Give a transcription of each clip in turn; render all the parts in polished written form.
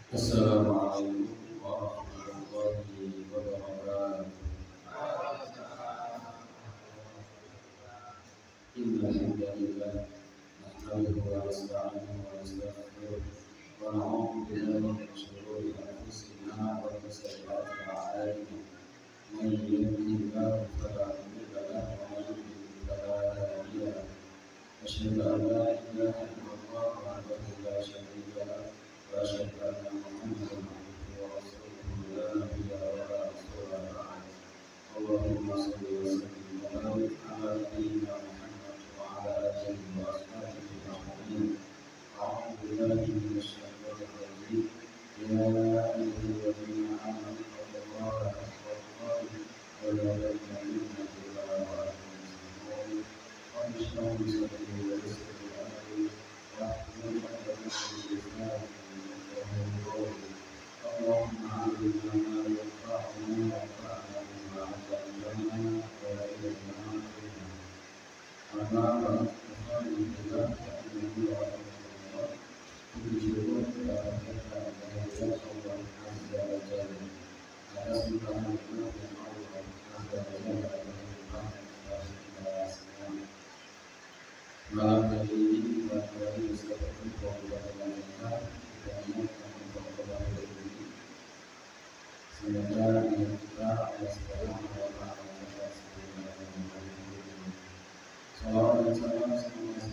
Assalamualaikum warahmatullahi wabarakatuh. Innal hamdalillah nahmaduhu wa nasta'inuhu wa nastaghfiruh wa na'udzu billahi min shururi anfusina wa min sayyiati a'malina. Man yahdihillahu fala mudilla lahu wa man yudlil fala hadiya lahu. Asyhadu an la ilaha illallah wahdahu la syarika lahu wa asyhadu anna Muhammadan abduhu wa rasuluhu la nabiyya wa la rasula ba'dahu. Allahumma shalli wa sallim wa barik ala nabiyyina Muhammad wa ala alihi wa ashabihi ajma'in. A'udzu billahi minasy syaithanir rajim. Ya ayyuhalladzina amanu taqullaha haqqa tuqatih wa la tamutunna illa wa antum muslimun. Qul ishrah li sadri wa yassir li amri wahlul 'uqdatam min lisani yafqahu qawli. Allahumma 'allimna ma yanfa'una wanfa'na bima 'allamtana wa zidna 'ilma. Amma ba'du, alhamdulillah wa rahmatullah. Puji syukur kepada Allah Azza wa Jalla atas limpahan nikmat yang Allah Azza wa Jalla berikan kepada kita semua. Malam hari ini kita kembali bisa berkumpul dalam kita mengingatkan kepada diri. Semoga niat kita Allah Subhanahu wa Ta'ala dapat sempurna. Salawat dan salam semoga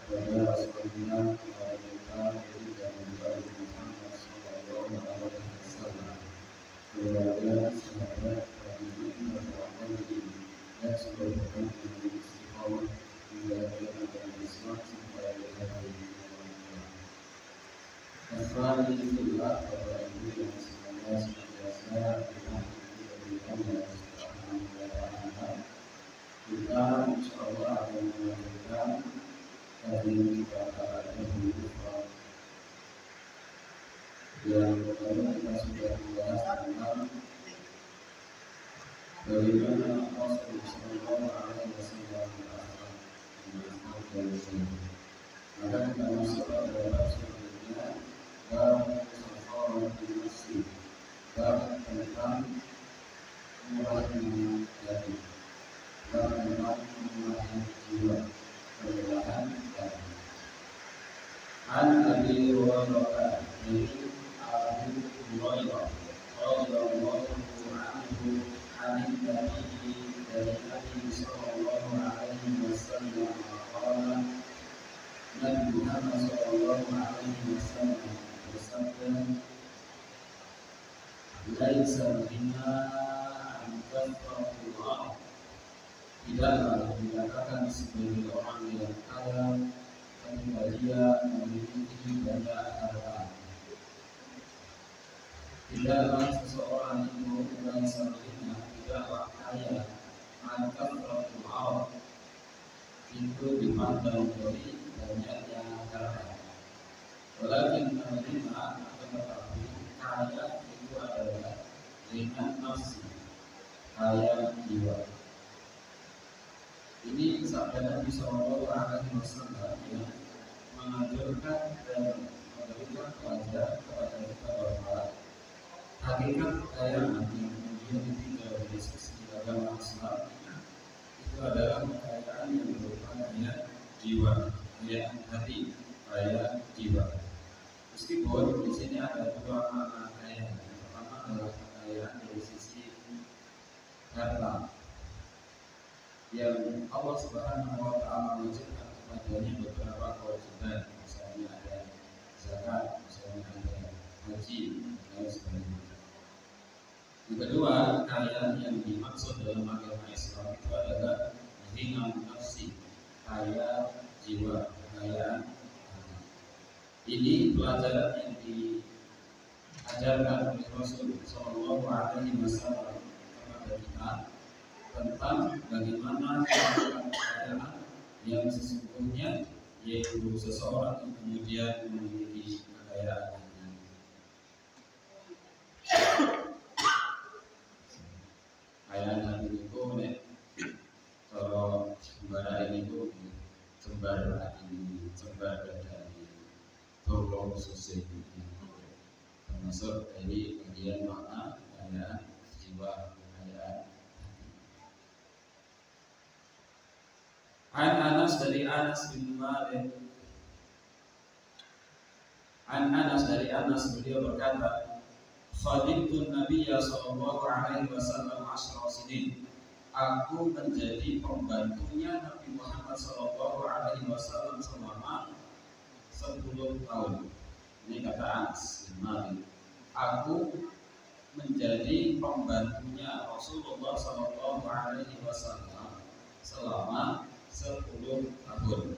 kepada Rasulullah kepada kita dan kepada Muhammad sallallahu alaihi wasallam. Keluarga, sahabat, hadirin dan hadirin yang sudah bergabung di istiqomah hingga akhir Islam sampai hari ini. Alhamdulillah, Bapak Ibu yang semoga senantiasa dirahmati oleh Allah Subhanahu wa Ta'ala. Kita insyaallah akan melanjutkan kajian kita pada buku yang pertama kita sudah membahas tentang bagaimana Rasulullah Sallallahu Alaihi Wasallam maka kita masuk pada bab selanjutnya, bab safarat nafsi, bab tentang murahnya hati, bab tentang murahnya jiwa, kemudahan hati. An Abi Hurairah dari Abu Hurairah radhiyallahu anhu an Nabi dari Nabi sallallahu alaihi wasallam qala Nabi Muhammad sallallahu alaihi wasallam bersabda, laisa minna an tasfaqullah, tidaklah dikatakan sebagai orang yang kaya ketika dia memiliki banyak harta. Tidaklah seseorang itu laisa minna, tidaklah kaya an tasfaqullah, itu dipandang dari banyaknya harta. Walakin menerima tetapi kaya itu adalah dengan nafsi, kaya jiwa. Ini sabda Nabi Sallallahu Alaihi Wasallam yang mengajarkan dan memberikan pelajaran kepada kita bahwa hakikat kekayaan yang kemudian ditinggal dari sisi agama Islam itu adalah kekayaan yang berupa kaya jiwa, kaya hati, kaya jiwa. Meskipun di sini ada dua makna kaya. Yang pertama adalah kekayaan dari sisi harta yang Allah Subhanahu wa Ta'ala wajibkan kepadanya beberapa kewajiban, misalnya ada zakat, misalnya ada haji, dan sebagainya. Yang kedua, kaya yang dimaksud dalam agama Islam itu adalah ghinam nafsi, kaya jiwa, kekayaan hati. Ini pelajaran yang diajarkan oleh Rasul Sallallahu Alaihi Wasallam kepada kita tentang bagaimana kekayaan yang sesungguhnya, yaitu seseorang yang kemudian memiliki kekayaan ini. Kekayaan hati itu kalau sembara ini itu sembara hati, sembara dari toro roh khusus termasuk dari bagian makna kekayaan jiwa, kekayaan. An Anas dari Anas bin Malik. An Anas dari Anas beliau berkata, khadimtu Nabiyya sallallahu alaihi wasallam 10 sinin. Aku menjadi pembantunya Nabi Muhammad sallallahu alaihi wasallam selama 10 tahun. Ini kata Anas bin Malik. Aku menjadi pembantunya Rasulullah sallallahu alaihi wasallam selama 10 tahun.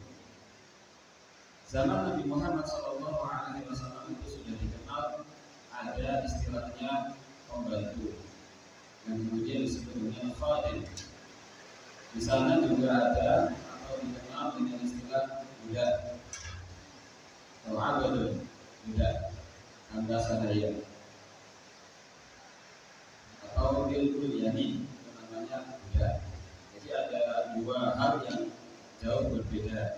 Zaman Nabi Muhammad sallallahu alaihi wasallam itu sudah dikenal ada istilahnya pembantu yang kemudian disebut dengan khadim. Di sana juga ada atau dikenal dengan istilah budak atau abdul, budak, hamba sahaya atau bilkul yani, namanya budak. Jadi ada dua hal yang jauh berbeda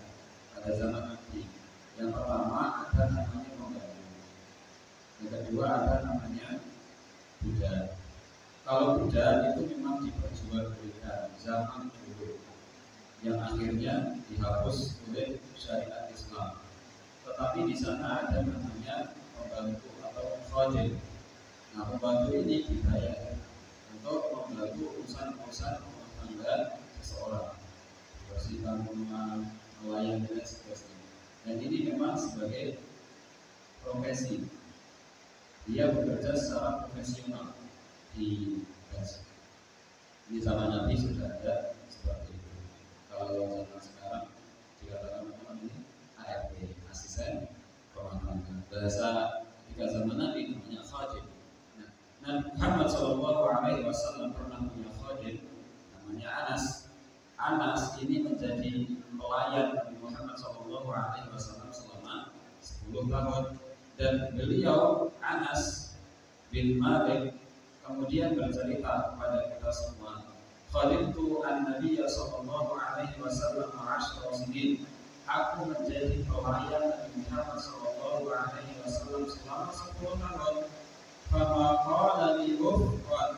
pada zaman Nabi. Yang pertama ada namanya pembantu, yang kedua ada namanya budak. Kalau budak itu memang diperjualbelikan zaman dulu, yang akhirnya dihapus oleh syariat Islam. Tetapi di sana ada namanya pembantu atau khadim. Nah, pembantu ini dibayar untuk membantu urusan-urusan rumah tangga seseorang, bersihkan rumah, melayani dan sebagainya. Dan ini memang sebagai profesi, dia bekerja secara profesional di Gaza. Di zaman Nabi sudah ada seperti itu. Kalau zaman sekarang dikatakan apa ini ART, asisten rumah tangga. Bahasa ketika zaman Nabi namanya khadim. Nah, Muhammad Shallallahu Alaihi Wasallam pernah punya khadim namanya Anas. Anas ini menjadi pelayan Nabi Muhammad Shallallahu Alaihi Wasallam selama 10 tahun, dan beliau Anas bin Malik kemudian bercerita kepada kita semua, khadimtu an-nabiyya sallallahu alaihi wasallam 10 sinin. Aku menjadi pelayan Nabi Muhammad sallallahu alaihi wasallam selama 10 tahun. Fama qala li ukhwan,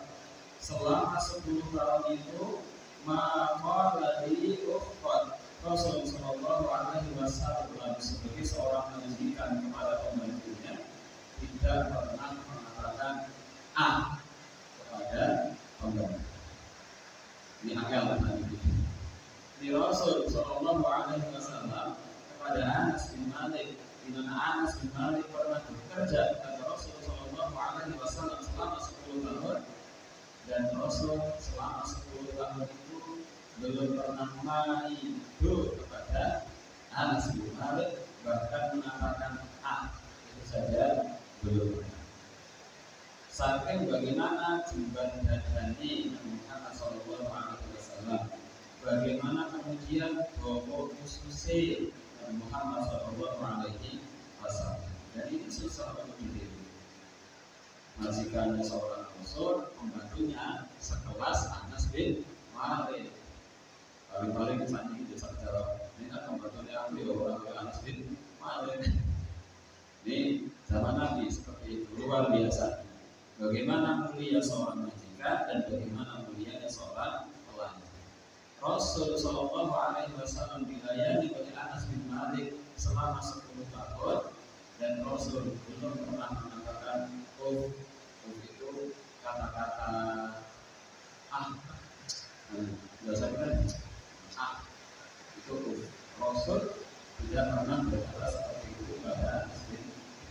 selama 10 tahun itu ma qala li ukhwan, Rasul sallallahu alaihi wasallam sebagai seorang majikan kepada pembantunya tidak pernah mengatakan kepada pembantu. Ini akal tadi. Di Rasul sallallahu alaihi wasallam kepada Anas bin Malik, di mana Anas bin Malik pernah bekerja kepada Rasul sallallahu alaihi wasallam selama 10 tahun, dan Rasul selama 10 tahun itu belum pernah maido kepada Anas bin Malik, bahkan mengatakan itu saja belum pernah. Saking bagaimana jumlah dadani Nabi Muhammad sallallahu alaihi wasallam, bagaimana kemudian bobo khususnya Nabi Muhammad sallallahu alaihi wasallam. Dan ini susah untuk ditiru. Majikannya seorang Rasul, pembantunya sekelas Anas bin Malik. Paling-paling misalnya itu secara ini kan pembantunya beliau Anas bin Malik. Ini zaman Nabi seperti itu, luar biasa. Bagaimana mulia seorang majikan dan bagaimana mulianya seorang pelayan. Rasul sallallahu alaihi wasallam dilayani oleh Anas bin Malik selama 10 tahun, dan Rasul belum pernah mengatakan itu kata-kata biasanya itu Rasul tidak pernah berkata seperti itu pada Anas bin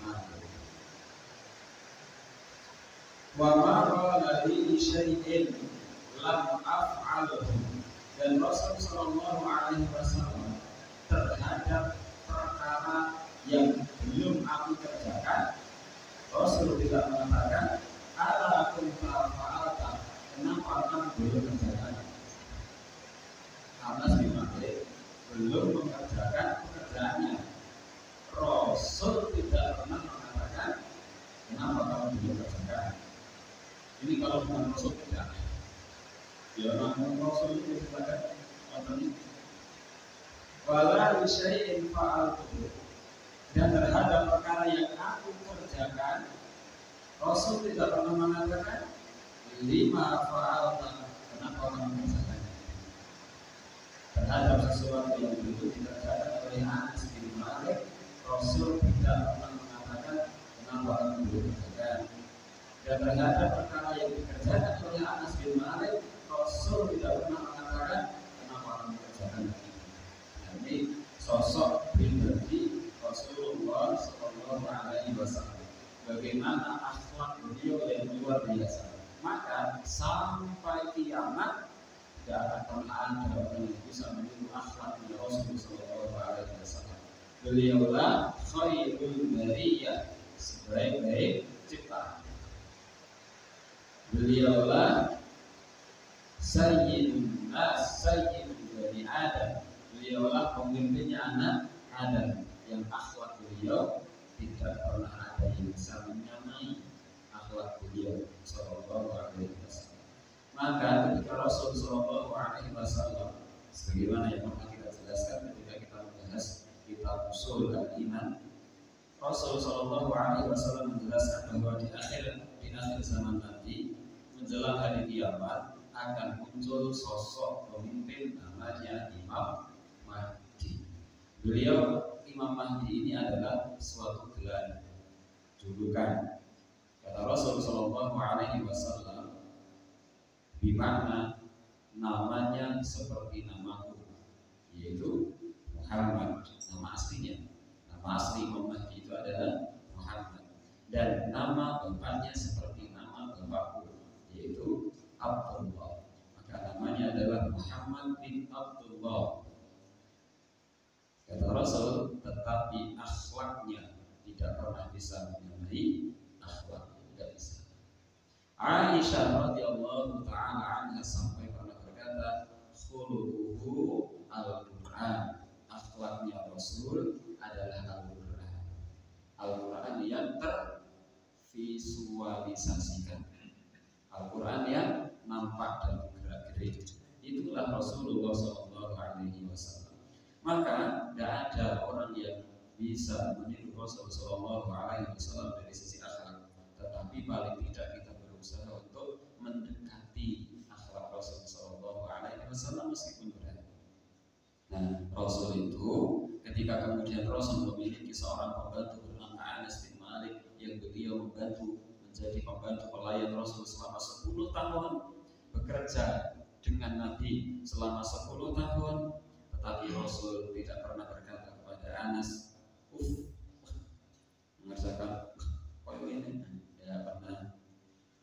Malik. Wa ma qala li syai'in lam af'alhu, dan Rasul sallallahu alaihi wasallam terhadap perkara yang belum aku kerjakan, Rasul tidak mengatakan ala kunta fa'alta, kenapa kamu belum kerjakan. Anas bin Malik belum mengerjakan pekerjaannya. Rasul tidak pernah mengatakan kenapa kamu belum kerjakan. Ini kalau bukan Rasul tidak. Ya namun Rasul itu dikatakan apa ini? Wala li syai'in fa'altu, dan terhadap perkara yang aku kerjakan, Rasul tidak pernah mengatakan lima fa'alta, kenapa kamu kerjakan. Terhadap sesuatu yang dulu dikerjakan oleh Anas bin Malik, Rasul tidak pernah mengatakan kenapa kamu belum kerjakan. Dan terhadap perkara yang dikerjakan oleh Anas bin Malik, Rasul tidak pernah mengatakan kenapa kamu kerjakan. Ini sosok pribadi Rasulullah Shallallahu Alaihi Wasallam. Bagaimana akhlak beliau yang luar biasa. Maka sampai kiamat tidak akan pernah ada orang yang bisa meniru akhlak Rasulullah Shallallahu Alaihi Wasallam. Beliaulah khairul bariyah, sebaik-baik ciptaan. Beliaulah sayyidun nas, sayyidun bani Adam. Beliaulah pemimpinnya anak Adam, yang akhlak beliau tidak pernah ada yang bisa menyamai akhlak beliau Sallallahu Alaihi Wasallam. Maka ketika Rasul Sallallahu Alaihi Wasallam, sebagaimana yang pernah kita jelaskan ketika kita membahas kitab usul iman, Rasul Sallallahu Alaihi Wasallam menjelaskan bahwa di akhir zaman nanti menjelang hari kiamat akan muncul sosok pemimpin namanya Imam Mahdi. Beliau Imam Mahdi ini adalah suatu gelar, julukan. Kata Rasul Shallallahu Alaihi Wasallam, bermakna namanya seperti namaku, yaitu Muhammad. Nama aslinya, nama asli Imam Mahdi itu adalah Muhammad. Dan nama bapaknya seperti nama bapakku, yaitu Abdullah. Maka namanya adalah Muhammad bin Abdullah. Kata Rasul, tetapi akhlaknya tidak pernah bisa menyamai akhlak, tidak bisa. Aisyah radhiyallahu taala anha sampai pernah berkata, khuluquhu al-Qur'an. Akhlaknya Rasul adalah Al-Qur'an. Al-Qur'an yang tervisualisasikan. Al-Qur'an yang nampak dan gerak-gerik. Itulah Rasulullah Sallallahu Alaihi Wasallam. Maka tidak ada orang yang bisa meniru Rasulullah Sallallahu Alaihi Wasallam dari sisi akhlak. Tetapi paling tidak kita berusaha untuk mendekati akhlak Rasulullah Sallallahu Alaihi Wasallam meskipun berat. Nah, Rasul itu ketika kemudian Rasul memiliki seorang pembantu bernama Anas bin Malik yang beliau membantu menjadi pembantu pelayan Rasul selama 10 tahun, bekerja dengan Nabi selama 10 tahun, tetapi Rasul tidak pernah berkata kepada Anas, mengerjakan poin ini, tidak pernah.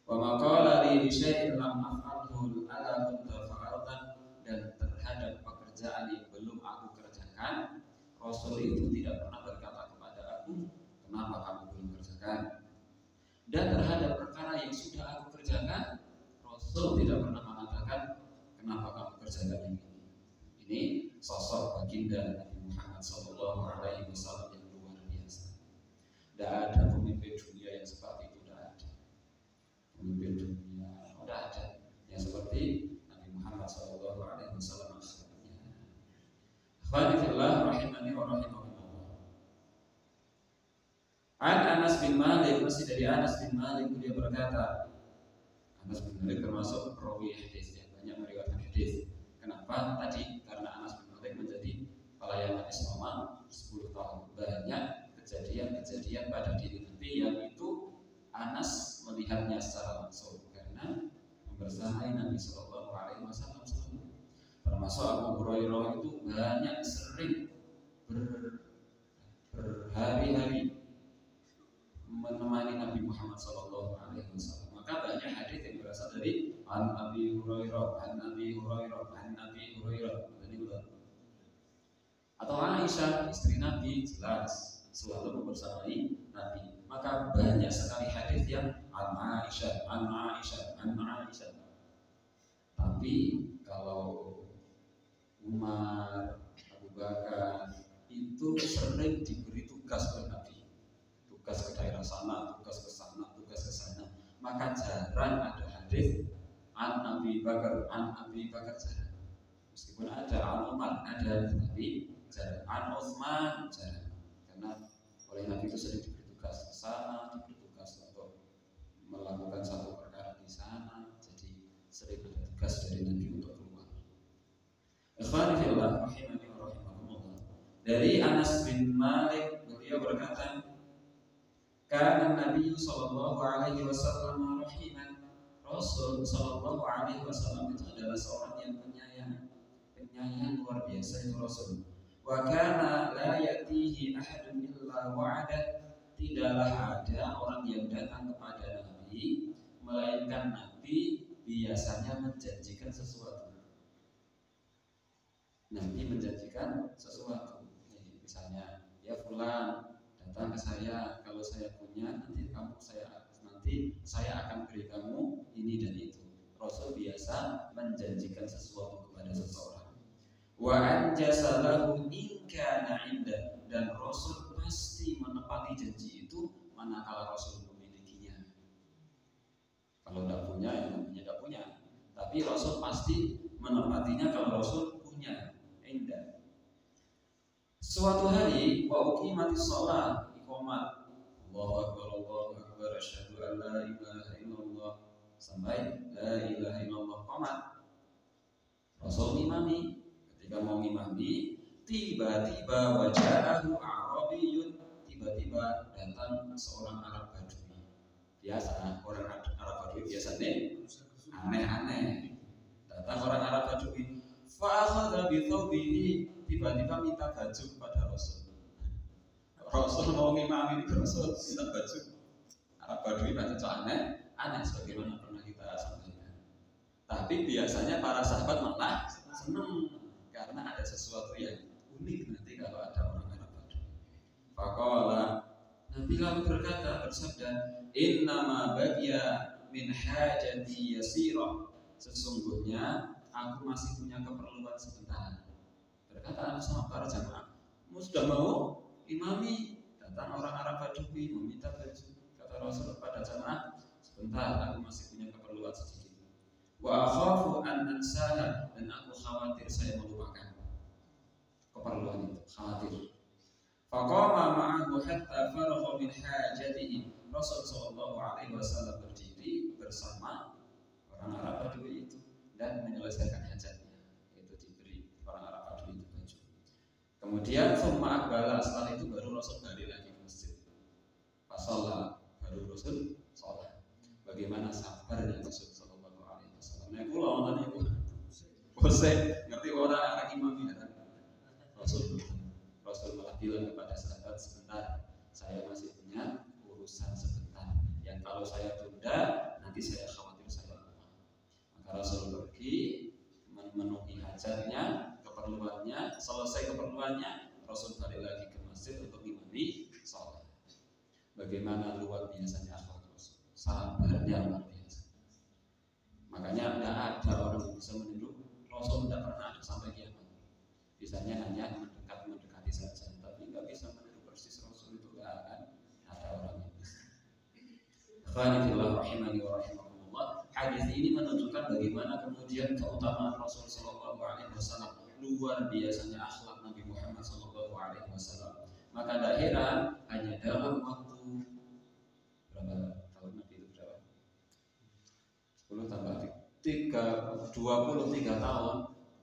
Wa maqala li syai'in lam af'alhu ala kunta fa'altan, dan terhadap pekerjaan yang belum aku kerjakan, Rasul itu tidak pernah berkata kepada aku, kenapa kamu belum kerjakan? Dan terhadap perkara yang sudah aku kerjakan, Rasul tidak pernah mengatakan kenapa kamu kerjakan ini. Ini sosok baginda Nabi Muhammad Sallallahu Alaihi Wasallam yang luar biasa. Tidak ada pemimpin dunia yang seperti itu, tidak ada. Pemimpin dunia tidak ada yang seperti Nabi Muhammad Sallallahu Alaihi Wasallam. Akhwanillah rahimani wa rahimakumullah. Anas bin Malik, masih dari Anas bin Malik, dia berkata, Anas bin Malik termasuk perawi hadis yang banyak meriwayatkan hadis. Kenapa? Tadi karena Anas bin Malik menjadi pelayan Nabi selama 10 tahun. Banyak kejadian-kejadian pada diri Nabi yang itu Anas melihatnya secara langsung karena membersamai Nabi Sallallahu Alaihi Wasallam. Termasuk Abu Hurairah itu banyak sering berhari-hari menemani Nabi Muhammad Sallallahu Alaihi Wasallam. Maka banyak hadis yang berasal dari An Abi Hurairah, An Abi Hurairah, An Abi Hurairah. Atau Aisyah, istri Nabi, jelas selalu membersamai Nabi. Maka banyak sekali hadis yang An Aisyah, An Aisyah, An Aisyah. Tapi kalau Umar, Abu Bakar itu sering diberi tugas oleh Nabi, tugas ke daerah sana, tugas ke sana, tugas ke sana. Maka jarang ada hadis An Abi Bakar, An Abi Bakar jarang. Meskipun ada An Umar, ada, tapi jarang. An Utsman jarang. Karena oleh itu sering diberi tugas ke sana, diberi tugas untuk melakukan satu perkara di sana, jadi sering ada tugas dari Nabi untuk keluar. Ikhwani fillah rahimani wa rahimakumullah. Dari Anas bin Malik beliau berkata, "Kana Nabi sallallahu alaihi wasallam rahiman." Rasul sallallahu alaihi wasallam itu adalah seorang yang penyayang luar biasa itu Rasul. Wa kana la yatihi ahadun illa wa'ada. Tidaklah ada orang yang datang kepada Nabi melainkan Nabi biasanya menjanjikan sesuatu. Nabi menjanjikan sesuatu. Misalnya, ya fulan datang ke saya, kalau saya punya nanti saya akan beri kamu ini dan itu. Rasul biasa menjanjikan sesuatu kepada seseorang. Wa anjasa lahu in kana inda, dan Rasul pasti menepati janji itu manakala Rasul memilikinya. Kalau tidak punya, ya namanya tidak punya. Tapi Rasul pasti menepatinya kalau Rasul punya. Indah. Suatu hari, wa uqimatis shalah, iqamat. Allahu akbar, asyhadu an la ilaha illallah, sampai la ilaha illallah qamat. Rasul ngimami. Ketika mau ngimami, tiba-tiba wajahahu Arabiyyun, tiba-tiba datang seorang Arab Badui. Biasa orang Arab Badui biasanya aneh-aneh. Datang orang Arab Badui, fa'akhadha bi thawbihi, tiba-tiba minta baju kepada Rasul. Rasul mau ngimami Rasul minta baju. Arab Badui itu aneh sebagaimana pernah kita sampaikan. Tapi biasanya para sahabat malah senang karena ada sesuatu yang unik nanti kalau ada orang Arab Badui. Faqala, Nabi lalu bersabda, innama bagiya min hajati yasirah, sesungguhnya aku masih punya keperluan sebentar. Berkata Abu sama para jamaah, sudah mau imami, datang orang Arab Badui meminta baju. Kata Rasul pada jamaah, sebentar, aku masih punya keperluan sedikit. Wa akhafu an ansaha, dan aku khawatir saya melupakan keperluan itu, khawatir. Faqama ma'ahu hatta faragha min hajatihi. Rasul sallallahu alaihi wasallam berdiri bersama orang Arab Badui itu dan menyelesaikan hajatnya, yaitu diberi orang Arab Badui itu baju. Kemudian summa aqbala, setelah itu baru Rasul balik lagi ke masjid. Fasalla, baru Rasul sholat. Bagaimana sabarnya Rasul sallallahu alaihi wasallam. Nek kula wonten niku Bose ngerti orang arek imam ya. Rasul malah bilang kepada sahabat, sebentar, saya masih punya urusan sebentar yang kalau saya tunda nanti saya khawatir saya lupa. Maka Rasul pergi memenuhi hajatnya, keperluannya, selesai keperluannya, Rasul balik lagi ke masjid untuk mengimami sholat. Bagaimana luar biasanya akhlak Rasul, sabarnya luar biasa. Makanya tidak ada orang yang bisa meniru Rasul, tidak pernah ada sampai kiamat. Bisanya hanya mendekati saja, tapi nggak bisa meniru persis Rasul, itu nggak akan ada orang yang bisa. Alhamdulillah rahimani wa rahimakumullah. Hadis ini menunjukkan bagaimana kemudian keutamaan Rasul sallallahu alaihi wasallam, luar biasanya akhlak Nabi Muhammad sallallahu alaihi wasallam. Maka tidak heran hanya dalam waktu berapa tahun Nabi itu berapa? 10 tambah 23 tahun,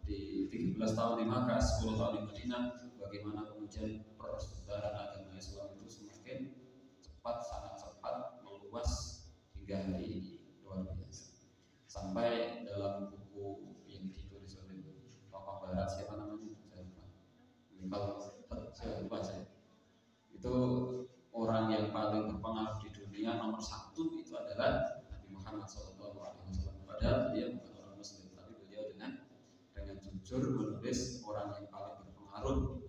di 13 tahun di Makkah, 10 tahun di Madinah. Bagaimana kemudian persebaran agama Islam itu semakin cepat, sangat cepat meluas hingga hari ini, luar biasa. Sampai dalam buku yang ditulis oleh tokoh Barat, siapa namanya? Saya lupa saya. Itu orang yang paling berpengaruh di dunia nomor 1 itu adalah Nabi Muhammad SAW. Padahal dia bukan orang Muslim, tapi beliau dengan jujur menulis orang yang paling berpengaruh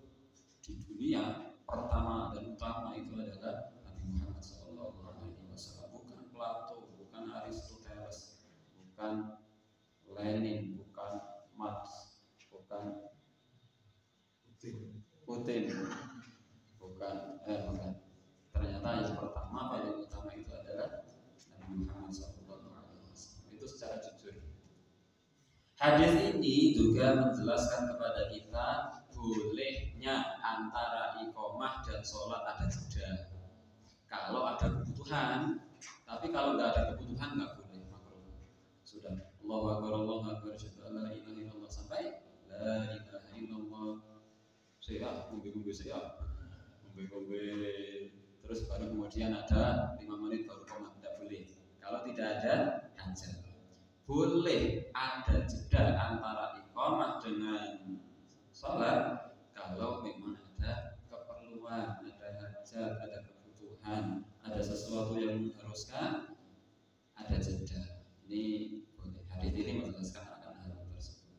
di dunia pertama dan utama itu adalah Nabi Muhammad SAW. Bukan Plato, bukan Aristoteles, bukan Lenin, bukan Marx, bukan Putin, bukan. Ternyata yang pertama paling utama itu adalah Nabi Muhammad SAW. Itu secara jujur. Hadis ini juga menjelaskan kepada kita bolehnya antara iqomah dan sholat ada jeda. kebutuhan, tapi kalau nggak ada kebutuhan nggak boleh makruh. Sudah Allahu Akbar, asyhadu an la ilaha illallah sampai la ilaha illallah. Saya ngombe saya ngombe terus baru kemudian ada 5 menit baru komat, tidak boleh. Kalau tidak ada hajat. Boleh ada jeda antara iqamah dengan sholat kalau memang ada keperluan, ada hajat, ada kebutuhan, ada sesuatu yang mengharuskan, ada jeda. Ini boleh. Hadis ini menjelaskan akan hal tersebut.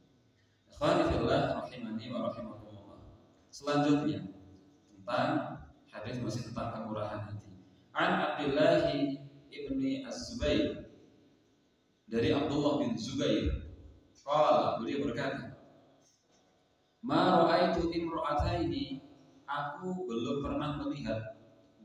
Ikhwani fillah rahimani wa rahimakumullah. Selanjutnya tentang hadis masih tentang kemurahan hati. An Abdullah ibni Az-Zubair, dari Abdullah bin Zubair, qala, beliau berkata, ma ra'aitu imra'ataini, aku belum pernah melihat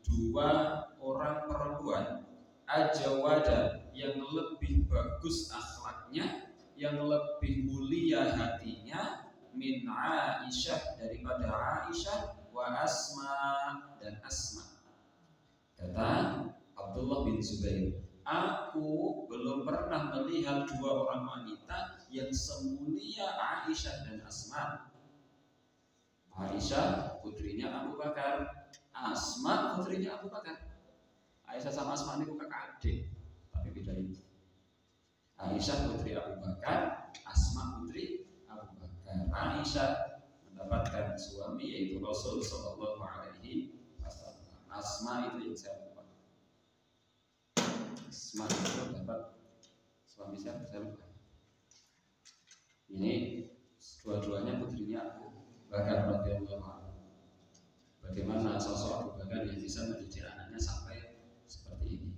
dua orang perempuan ajwada, yang lebih bagus akhlaknya, yang lebih mulia hatinya, min Aisyah, daripada Aisyah, wa Asma, dan Asma. Kata Abdullah bin Zubair, aku belum pernah melihat dua orang wanita yang semulia Aisyah dan Asma. Aisyah putrinya Abu Bakar, Asma putrinya Abu Bakar. Aisyah sama Asma ini bukan adik, tapi beda itu. Aisyah putri Abu Bakar, Asma putri Abu Bakar. Aisyah mendapatkan suami yaitu Rasul Shallallahu Alaihi Wasallam. Asma itu yang saya lupa. Asma itu dapat suami saya lupa. Ini dua-duanya putrinya Abu Bakar radhiyallahu anhu. Bagaimana sosok Abu Bakar yang bisa mendidik anaknya sampai seperti ini.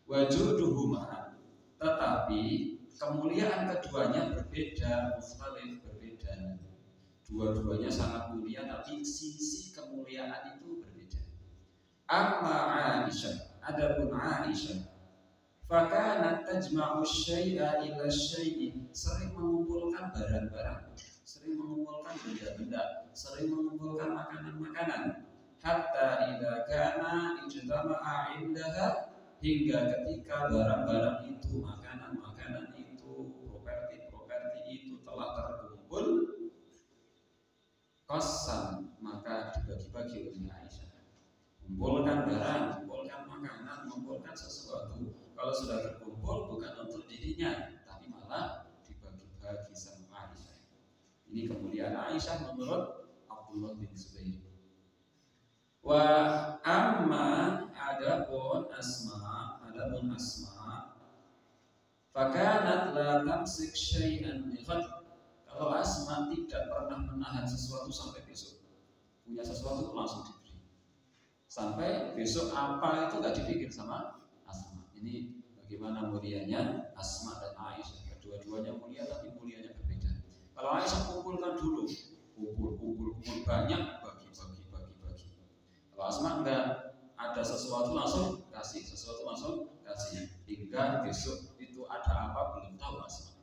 Wajuduhuma, tetapi kemuliaan keduanya berbeda, mukhtalif, berbeda. Dua-duanya sangat mulia, tapi sisi kemuliaan itu berbeda. Amma Aisyah, adapun Aisyah, fakanat tajma'u syai'a ila syai'i, sering mengumpulkan barang-barang, sering mengumpulkan benda-benda, sering mengumpulkan makanan-makanan. Hatta idza kana ijtama'a indaha, hingga ketika barang-barang itu, makanan-makanan itu, properti-properti itu telah terkumpul, qassam, maka dibagi-bagi oleh Aisyah. Kumpulkan barang, kumpulkan makanan, kumpulkan sesuatu. Kalau sudah terkumpul bukan untuk dirinya, tapi malah dibagi-bagi sama Aisyah. Ini kemuliaan Aisyah menurut Abdullah bin Zubair. Wa amma adapun Asma, fakanat la tamsik syai'an li ghad. Kalau Asma tidak pernah menahan sesuatu sampai besok. Punya sesuatu langsung diberi. Sampai besok apa itu enggak dipikir sama Asma. Ini bagaimana mulianya Asma dan Aisyah. Kedua-duanya mulia tapi mulianya berbeda. Kalau Aisyah kumpulkan dulu, kumpul banyak, bagi. Kalau Asma enggak, ada sesuatu langsung kasih, hingga besok itu ada apa belum tahu Asma.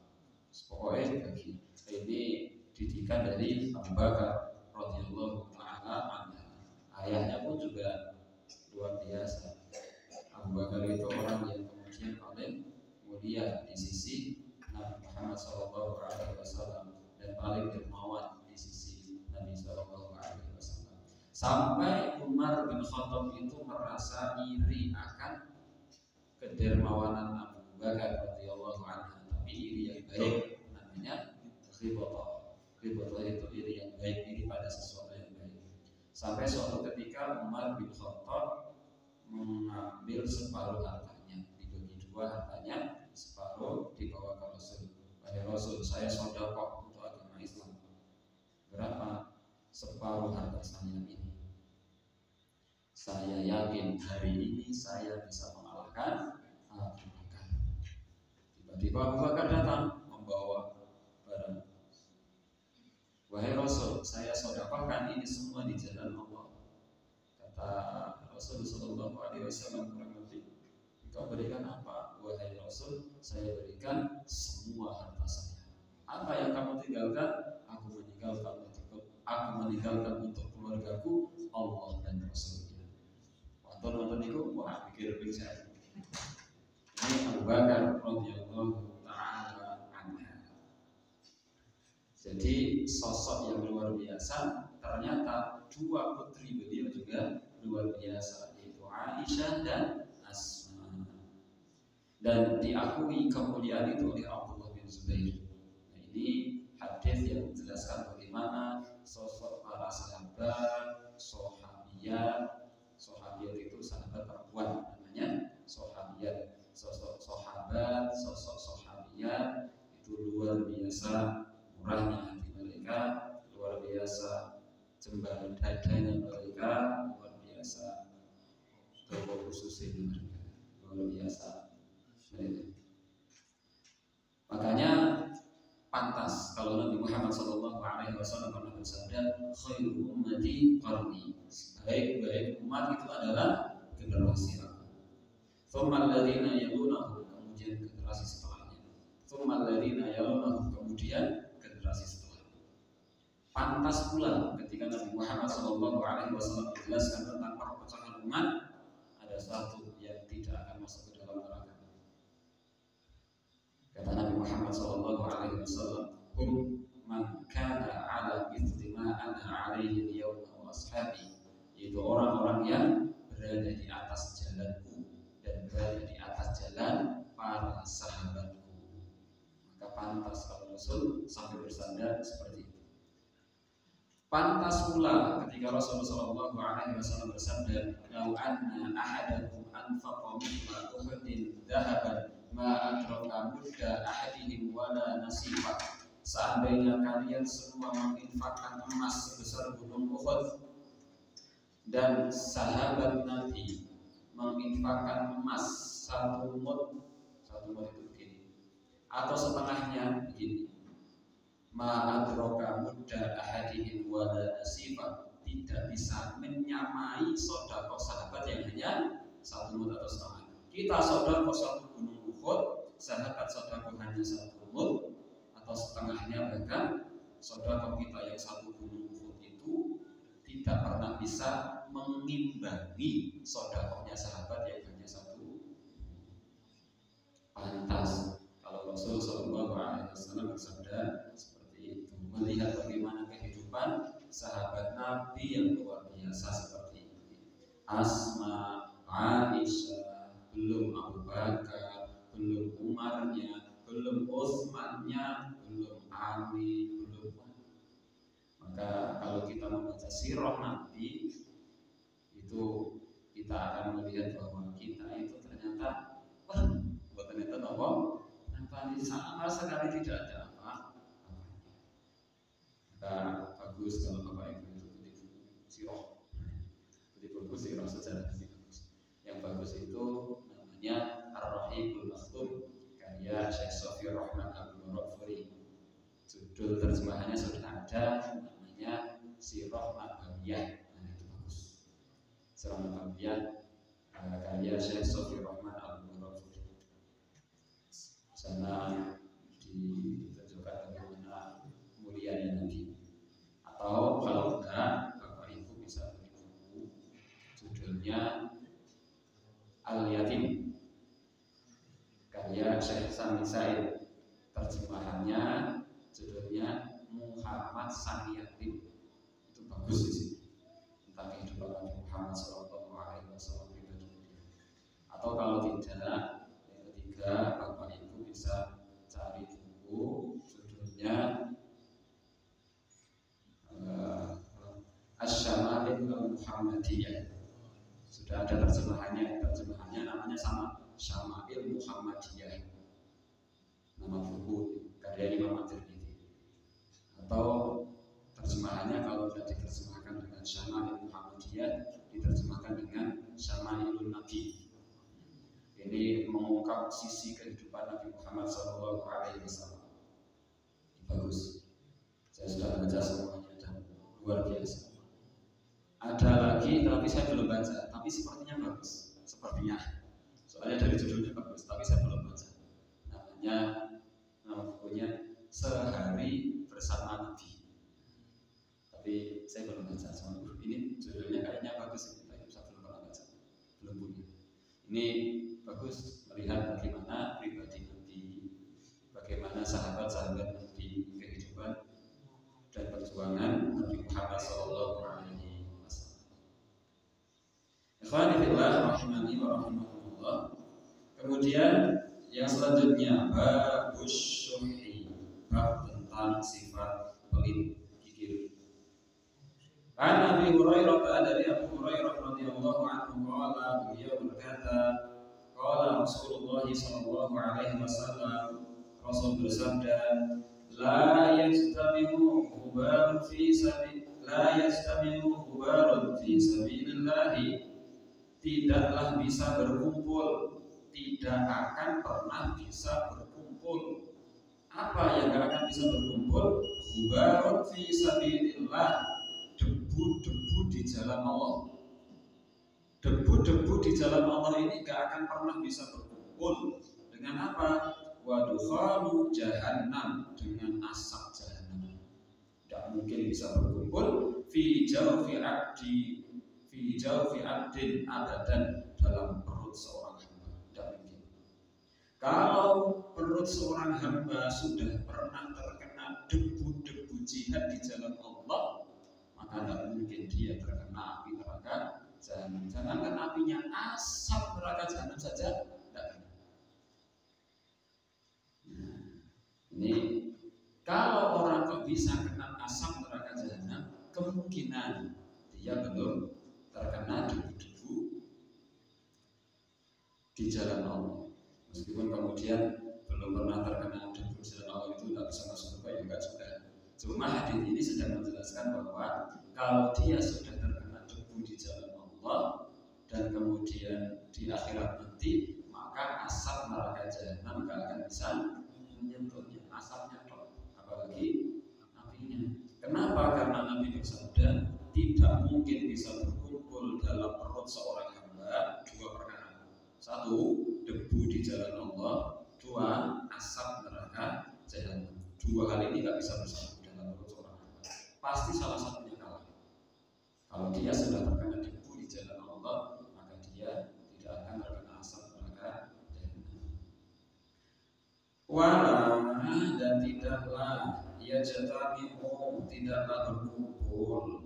Pokoknya bagi. Ini didikan dari Abu Bakar radhiyallahu taala anhu. Ayahnya pun juga luar biasa. Abu Bakar itu orang yang kemudian paling mulia di sisi Nabi Muhammad SAW dan paling dermawan di sisi Nabi SAW. Sampai Umar bin Khattab itu merasa iri akan kedermawanan Abu Bakar radhiyallahu anhu, tapi iri yang baik, namanya ghibthah. Ghibthah itu iri yang baik, iri pada sesuatu yang baik. Sampai suatu ketika Umar bin Khattab mengambil separuh hartanya, dibagi dua hartanya, separuh dibawa ke Rasul. Wahai Rasul, saya sedekah untuk agama Islam. Berapa? Separuh harta saya ini. Saya yakin hari ini saya bisa mengalahkan Abu Bakar. Tiba-tiba Abu Bakar datang membawa barang. Wahai Rasul, saya sedekahkan ini semua di jalan Allah. Kata Rasul Sallallahu Alaihi Wasallam, kurang lebih, engkau berikan apa? Wahai Rasul, saya berikan semua harta saya. Apa yang kamu tinggalkan? Aku meninggalkan untuk keluargaku Allah dan Rasulnya. Waktu nonton itu Wah, pikir saya. Ini Abu Bakar radhiyallahu taala anha. Jadi sosok yang luar biasa. Ternyata dua putri beliau juga luar biasa, yaitu Aisyah dan Asma. Dan diakui kemuliaan itu oleh Abdullah bin Zubair. Nah, ini hadis yang menjelaskan bagaimana sosok para sahabat, sahabiyat itu sahabat perempuan namanya sahabiyat. Sosok sahabat, sosok sahabiyat itu luar biasa murahnya hati mereka, luar biasa cemburu dadanya mereka, luar biasa khususnya mereka, luar biasa. Makanya pantas kalau Nabi Muhammad SAW pernah bersabda, khairu ummati qarni, baik umat itu adalah generasi aku. Tsumma alladziina yalunahu, kemudian generasi setelahnya. Tsumma alladziina yalunahu, kemudian generasi setelahnya. Pantas pula ketika Nabi Muhammad SAW menjelaskan tentang perpecahan umat, ada satu yang tidak akan masuk ke dalam neraka. Kata Nabi Muhammad SAW, hum man kana ala mithli ma ana alaihi al-yawma wa ashabi, yaitu orang-orang yang berada di atas jalanku dan berada di atas jalan para sahabatku. Maka pantas kalau Rasul sampai bersandar seperti itu. Pantas pula ketika Rasulullah SAW bersabda, "Lau anna ahadakum anfaqa mithla Uhudin dhahaban ma adraka mudda ahadihim wala nasifa." Seandainya kalian semua menginfakkan emas sebesar gunung Uhud, dan sahabat Nabi menginfakkan emas satu mud itu begini, atau setengahnya begini, ma'adroka mudda ahadihim wala nasifa, tidak bisa menyamai sedekah sahabat yang hanya satu mud atau setengah. Kita sedekah satu gunung Uhud, sahabat sedekah hanya satu mud atau setengahnya, bahkan sedekah kita yang satu gunung Uhud itu tidak pernah bisa mengimbangi sedekahnya sahabat yang hanya satu. Pantas kalau Rasul SAW bersabda seperti itu, melihat bagaimana kehidupan sahabat Nabi yang luar biasa seperti ini. Asma, Aisyah, belum Abu Bakar, belum Umarnya, belum Utsmannya, belum Ali, belum. Maka kalau kita membaca sirah Nabi itu, kita akan melihat bahwa kita itu ternyata ternyata nampak sama sekali tidak ada apa-apa. Maka bagus kalau Bapak Ibu itu kutip sirah, kutip buku sirah sejarah ini bagus. Yang bagus itu namanya Ar-Rahibul Maktum karya Syekh Sofi Rahman Al-Murafuri. Judul terjemahannya sudah ada, namanya Sirah Nabawiyah. Nah, itu bagus. Sirah Nabawiyah karya Syekh Sofi Rahman Al-Murafuri. Sana ditunjukkan bagaimana mulianya Nabi. Atau kalau enggak, Bapak Ibu bisa beli buku judulnya Al-Yatim karya Syekh Sami Said. Terjemahannya judulnya Muhammad Sang Yatim. Itu bagus di sini tentang kehidupan Nabi Muhammad SAW pribadi. Atau kalau tidak, yang ketiga, Bapak Ibu bisa cari buku judulnya Asy-Syama'il Al-Muhammadiyah. Sudah ada terjemahannya namanya sama, Syama'il Muhammadiyah. Nama buku karya Imam At-Tirmidzi. Atau terjemahannya kalau tidak diterjemahkan dengan Syama'il Muhammadiyah, diterjemahkan dengan Syama'ilun Nabi. Ini mengungkap sisi kehidupan Nabi Muhammad SAW. Bagus. Saya sudah baca semuanya dan luar biasa. Ada lagi tapi saya belum baca, tapi sepertinya bagus. Sepertinya. Soalnya dari judulnya bagus, tapi saya belum baca. Nama bukunya Sehari Bersama Nabi. Tapi saya belum baca. Soalnya ini judulnya kayaknya bagus, tapi saya belum pernah baca. Belum punya. Ini bagus melihat bagaimana pribadi Nabi, bagaimana sahabat-sahabat Nabi, kehidupan dan perjuangan Nabi Muhammad SAW. Ikhwani fillah rahimani wa rahimakumullah. Kemudian yang selanjutnya babus syuhi, bab tentang sifat pelit, kikir. An Abi Hurairah, dari Abu Hurairah radhiyallahu anhu qala, beliau berkata, qala Rasulullah sallallahu alaihi wasallam, Rasul bersabda, la yastami'u ghubarun fi sabilillah, tidaklah bisa berkumpul, tidak akan pernah bisa berkumpul. Apa yang tidak akan bisa berkumpul? Ghubarun fi sabilillah, debu-debu di jalan Allah. Debu-debu di jalan Allah ini gak akan pernah bisa berkumpul. Dengan apa? Wa dukhalu jahannam, dengan asap jahannam. Tidak mungkin bisa berkumpul. Fi jawfi abdin abadan, dalam perut seorang hamba. Tidak mungkin. Kalau perut seorang hamba sudah pernah terkena debu-debu jihad di jalan Allah, maka tidak mungkin dia terkena api neraka jahanam. Jangankan apinya, asap neraka jahanam saja tidak. Nah, ini kalau orang kok bisa kena asap neraka jahanam, kemungkinan dia belum terkena debu-debu di jalan Allah. Meskipun kemudian belum pernah terkena debu di jalan Allah itu tidak bisa masuk surga, ya enggak juga. Cuma hadis ini sedang menjelaskan bahwa kalau dia sudah terkena debu di jalan Allah dan kemudian di akhirat nanti, maka asap neraka jahanam gak akan bisa menyentuhnya, asapnya tok, apalagi apinya. Kenapa? Karena Nabi bersabda, tidak mungkin bisa berkumpul dalam perut seorang hamba dua perkara. Satu, debu di jalan Allah. Dua, asap neraka jahanam. Dua hal ini gak bisa bersama dalam perut seorang hamba. Pasti salah satunya kalah. Kalau dia sudah terkena debu di jalan Allah, maka dia tidak akan terkena asap neraka jahanam. Wala, dan tidaklah ia jatami'u, tidaklah berkumpul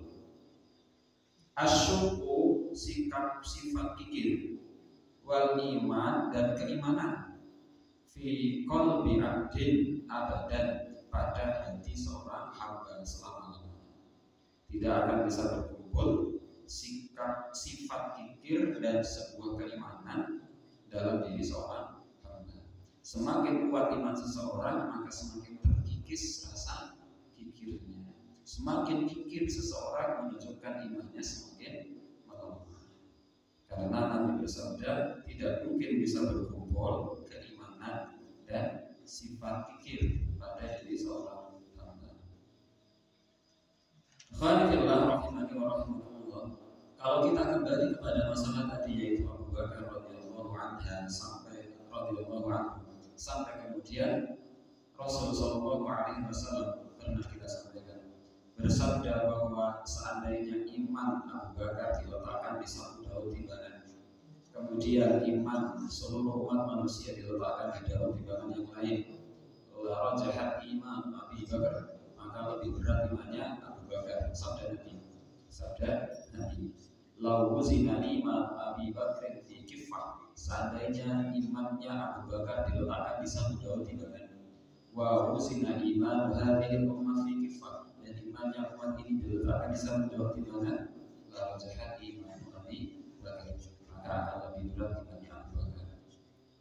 asyuku, sikap sifat kikir, wal iman, dan keimanan, fi qalbi abdin abadan, pada hati seorang hamba selama-lamanya. Tidak akan bisa berkumpul sikap sifat kikir dan sebuah keimanan dalam diri seorang hamba. Semakin kuat iman seseorang, maka semakin terkikis rasa kikirnya. Semakin kikir seseorang menunjukkan imannya semakin melemah. Karena Nabi bersabda, tidak mungkin bisa berkumpul keimanan dan sifat kikir pada diri seorang hamba. Khalifillah rahimani wa rahimakumullah. Kalau kita kembali kepada masalah tadi, yaitu Abu Bakar radhiyallahu anha sampai kemudian Rasulullah sallallahu alaihi wasallam pernah kita sampaikan bersabda bahwa seandainya iman Abu Bakar diletakkan di satu daun timbangan, kemudian iman seluruh umat manusia diletakkan di daun timbangan yang lain, la rajahat iman Abi Bakar, maka lebih berat imannya Abu Bakar. Sabda Nabi, lau wuzina iman Abi Bakar fi kifah, seandainya imannya Abu Bakar diletakkan di satu daun timbangan, wa wuzina iman hadhihi ummah fi kifah, imannya umat ini diletakkan di satu daun timbangan, la rajahat iman Abi Bakar, maka akan lebih berat imannya Abu Bakar.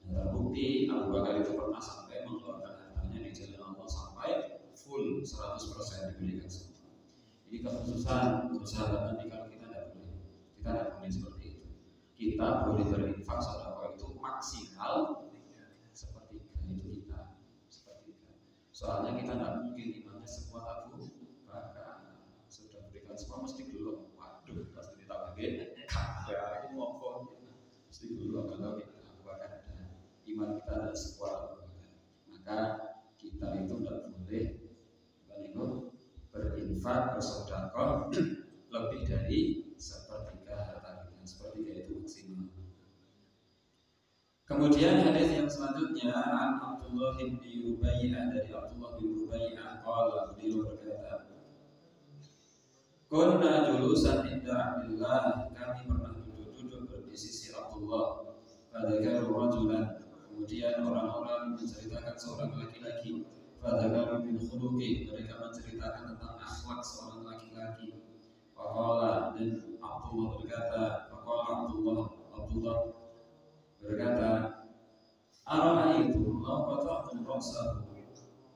Terbukti Abu Bakar itu pernah sampai mengeluarkan hartanya di jalan Allah sampai full 100% diberikan semua. Jadi kekhususan sahabat Nabi, kalau kita tidak boleh seperti itu. Kita boleh berinfak sedekah itu maksimal sepertiga, itu kita sepertiga. Soalnya kita tidak mungkin imannya sekuat Abu Bakar. Sudah berikan semua mesti dulu. Waduh, pasti ditawarin. Kabar ini ngomong mesti dulu kalau kita Abu Bakar ada iman kita ada sekuat Abu Bakar. Maka kita itu tidak boleh berinfak bersedekah lebih dari sepertiga harta kita. Sepertiga itu maksimal. Kemudian hadis yang selanjutnya an Abdullah bin Rubaiyah, dari Abdullah bin Rubaiyah qala, beliau berkata, kunna julusan inda Abdullah, kami pernah duduk-duduk di sisi Abdullah. Fadzakaru rajulan, kemudian orang-orang menceritakan seorang laki-laki. Fadzakaru min khuluqi, mereka menceritakan tentang akhlak seorang laki-laki. Faqala, dan Abdullah berkata, faqala Abdullah berkata, ara'aitum law qata'tum ra'sahu,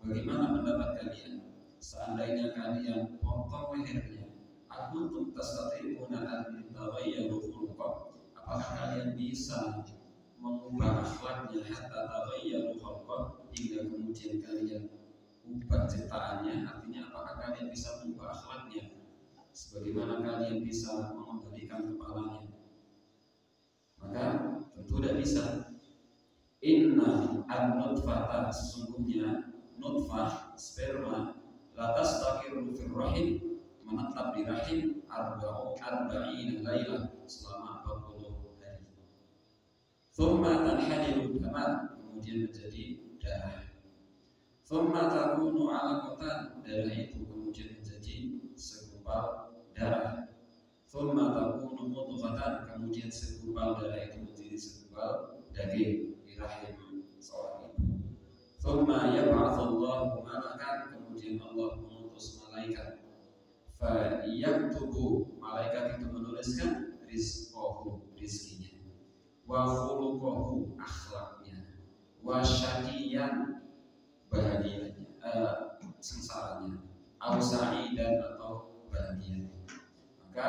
bagaimana pendapat kalian seandainya kalian potong lehernya? Akuntum tastati'una an taghayyaru khuluqah, apakah kalian bisa mengubah akhlaknya hatta taghayyaru khuluqah, hingga kemudian kalian ubah ciptaannya? Artinya apakah kalian bisa mengubah akhlaknya sebagaimana kalian bisa mengembalikan kepalanya? Maka tentu tidak bisa. Inna an-nutfata, sesungguhnya nutfah, sperma, latas takiru fil rahim, menetap di rahim arba'ina lailah, selama 40 hari. Thumma tanhadiru daman, kemudian menjadi darah. Thumma takunu alaqatan, darah itu kemudian menjadi segumpal darah. Thumma takunu mudghatan, kemudian segumpal darah itu menjadi segumpal daging di rahim seorang ibu. Thumma yab'atsullahu malakan, kemudian Allah mengutus malaikat. Fa yaktubu, malaikat itu menuliskan rizqahu, rizkinya. Wa khuluquhu, akhlaknya. Wa syaqiyan, bahagianya, sengsaranya. Au sa'idan, atau bahagia. Maka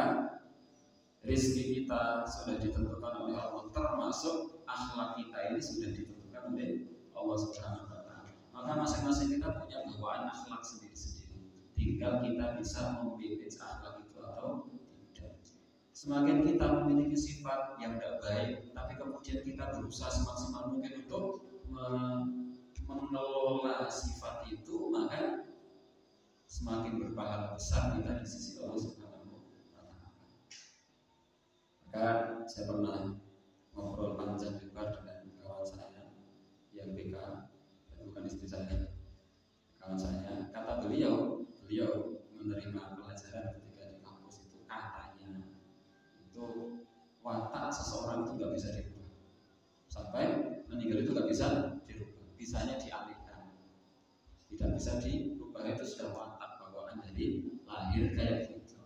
rizki kita sudah ditentukan oleh Allah, termasuk akhlak kita ini sudah ditentukan oleh Allah Subhanahu wa Ta'ala. Maka masing-masing kita punya bawaan akhlak sendiri-sendiri. Tinggal kita bisa memilih akhlak itu atau tidak. Semakin kita memiliki sifat yang tidak baik, tapi kemudian kita berusaha semaksimal mungkin untuk mengelola sifat itu, maka semakin berpahala besar kita di sisi Allah Subhanahu. Maka saya pernah ngobrol panjang lebar dengan kawan saya yang BK, bukan istri saya, kawan saya. Kata beliau menerima pelajaran ketika di kampus itu, katanya itu watak seseorang itu nggak bisa dirubah, sampai meninggal itu nggak bisa dirubah, bisanya dialihkan, tidak bisa dirubah. Itu sudah watak bawaan dari lahir kayak gitu.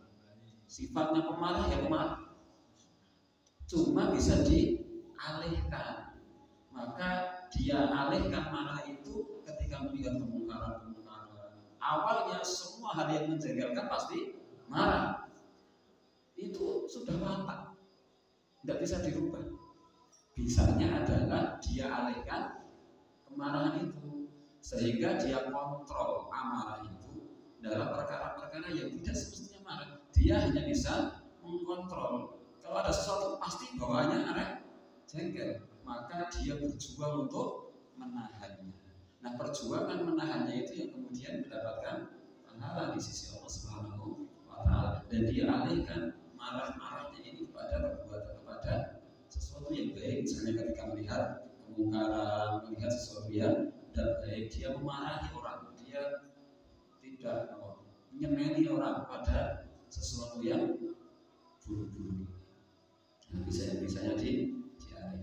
Sifatnya pemarah ya pemarah, cuma bisa dialihkan. Maka dia alihkan marah itu ketika melihat kemungkaran. Awalnya semua hal yang menjengkelkan pasti marah. Itu sudah watak, tidak bisa dirubah. Bisanya adalah dia alihkan kemarahan itu, sehingga dia kontrol amarah itu dalam perkara-perkara yang tidak semestinya marah. Dia hanya bisa mengkontrol. Kalau ada sesuatu pasti bawaannya arek jengkel, maka dia berjuang untuk menahannya. Nah, perjuangan menahannya itu yang kemudian mendapatkan pahala di sisi Allah Subhanahu wa Ta'ala, dan dia alihkan marah-marahnya ini kepada perbuatan, kepada sesuatu yang baik. Misalnya ketika melihat kemungkaran, melihat sesuatu yang tidak baik, dia memarahi orang, dia tidak menyemeni orang pada sesuatu yang buruk-buruk. Nah, bisanya dialihkan.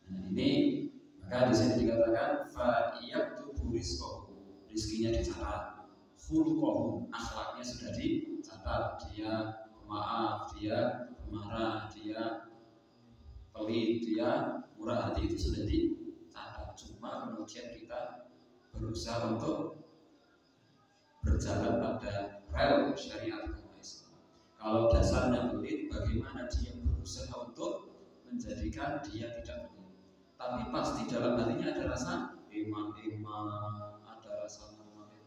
Nah, ini maka di sini dikatakan fa yaktubu rizqahu, rizkinya dicatat. Khuluquhu, akhlaknya sudah dicatat. Dia pemaaf, dia pemarah, dia pelit, dia murah hati, itu sudah dicatat. Cuma kemudian kita berusaha untuk berjalan pada rel syariat agama Islam. Kalau dasarnya pelit, bagaimana dia berusaha untuk menjadikan dia tidak pelit, tapi pasti dalam hatinya ada rasa iman, ada rasa malu.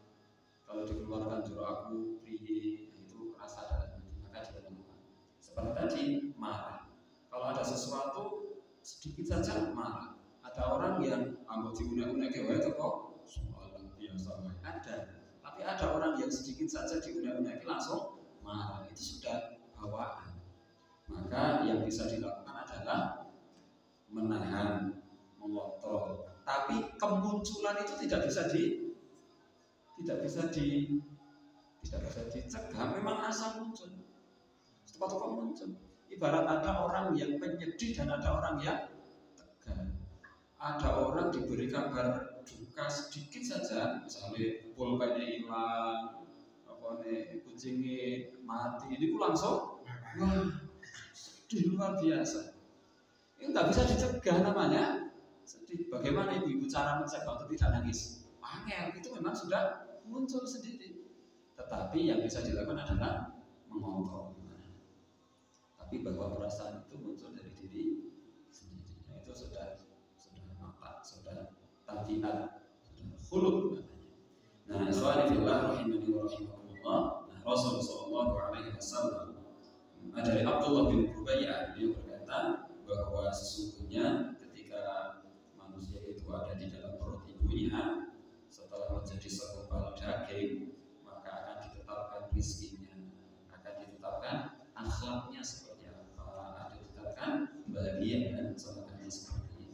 Kalau dikeluarkan juru aku priye, itu rasa dalam hati, maka dia malu. Seperti tadi marah, kalau ada sesuatu sedikit saja marah. Ada orang yang anggap diunek-unek itu kok soalan biasa ada, tapi ada orang yang sedikit saja diunek-unek langsung marah, itu sudah bawaan. Maka yang bisa dilakukan adalah menahan kemunculan itu tidak bisa dicegah, memang asal muncul. Cepat-cepat muncul. Ibarat ada orang yang penyedih dan ada orang yang tegar. Ada orang diberi kabar duka sedikit saja, misalnya pulpennya hilang, kucingnya mati, ini langsung wah, sedih luar biasa. Ini nggak bisa dicegah namanya sedih. Bagaimana ibu-ibu cara mencegah untuk tidak nangis? Angel, itu memang sudah muncul sendiri. Tetapi yang bisa dilakukan adalah mengontrol. Tapi bahwa perasaan itu muncul dari diri sendiri, nah, itu sudah mata, sudah tabiat, sudah khuluq. Nah, ikhwani fillah rahimani wa rahimakumullah. Nah, Rasulullah sallallahu alaihi wasallam dari Abdullah bin Rubaiyah, dia berkata bahwa sesungguhnya ketika manusia itu ada di dalam perut ibunya, setelah menjadi segumpal daging, maka akan ditetapkan rizkinya, akan ditetapkan akhlaknya seperti apa, akan ditetapkan bahagia dan semangatnya seperti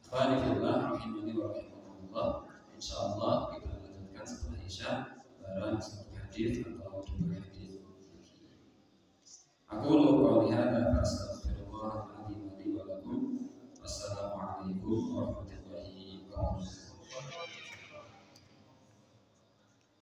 apa. Alhamdulillah, rahimani wa rahimakumullah. Insyaallah kita lanjutkan setelah Isya barang satu hadis atau dua hadis. Aku lupa lihat